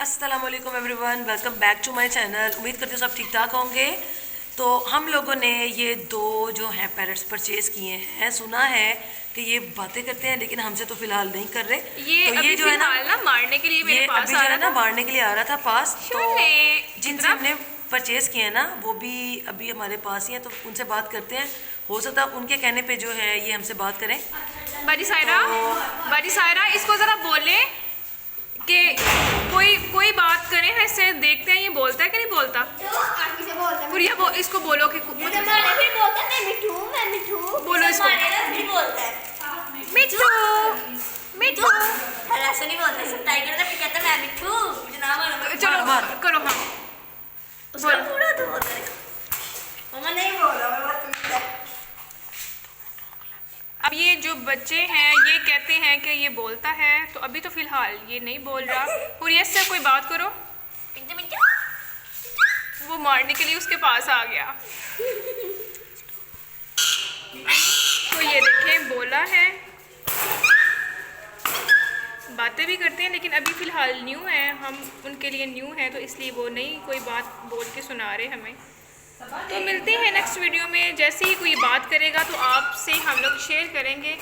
अस्सलामुअलैकुम everyone, welcome back to my channel. उम्मीद करती हूँ सब ठीक ठाक होंगे। तो हम लोगों ने ये दो जो हैं पैरट्स परचेज़ किए हैं। सुना है कि ये बातें करते हैं लेकिन हमसे तो फिलहाल नहीं कर रहे। तो ये जो है ना मारने के लिए मेरे पास अभी जो है ना मारने के लिए आ रहा था पास। तो जिनसे हमने परचेज़ किए हैं ना वो भी अभी हमारे पास ही हैं, तो उनसे बात करते हैं। हो सकता है उनके कहने पे जो है ये हमसे बात करें। बाजी सायरा इसको ज़रा बोले कि कोई बात करें, ऐसे देखते हैं ये बोलता है कि नहीं बोलता। गुड़िया वो इसको बोलो कि बोलो इसको मिठू मिठू। ऐसा नहीं बोलते, सब टाइगर ने कहता है मैं मिठू, मुझे नाम है। चलो करो। हाँ उसका पूरा तो बोलता है मम्मा नहीं बोला मैं बात। अब ये जो बच्चे हैं ये कहते हैं कि ये बोलता है, तो अभी तो फिलहाल ये नहीं बोल रहा। गुड़िया से कोई बात करो। वो मारने के लिए उसके पास आ गया। तो ये देखें बोला है, बातें भी करते हैं लेकिन अभी फ़िलहाल न्यू है, हम उनके लिए न्यू हैं तो इसलिए वो नहीं कोई बात बोल के सुना रहे हमें। तो मिलते हैं नेक्स्ट वीडियो में। जैसे ही कोई बात करेगा तो आपसे हम लोग शेयर करेंगे।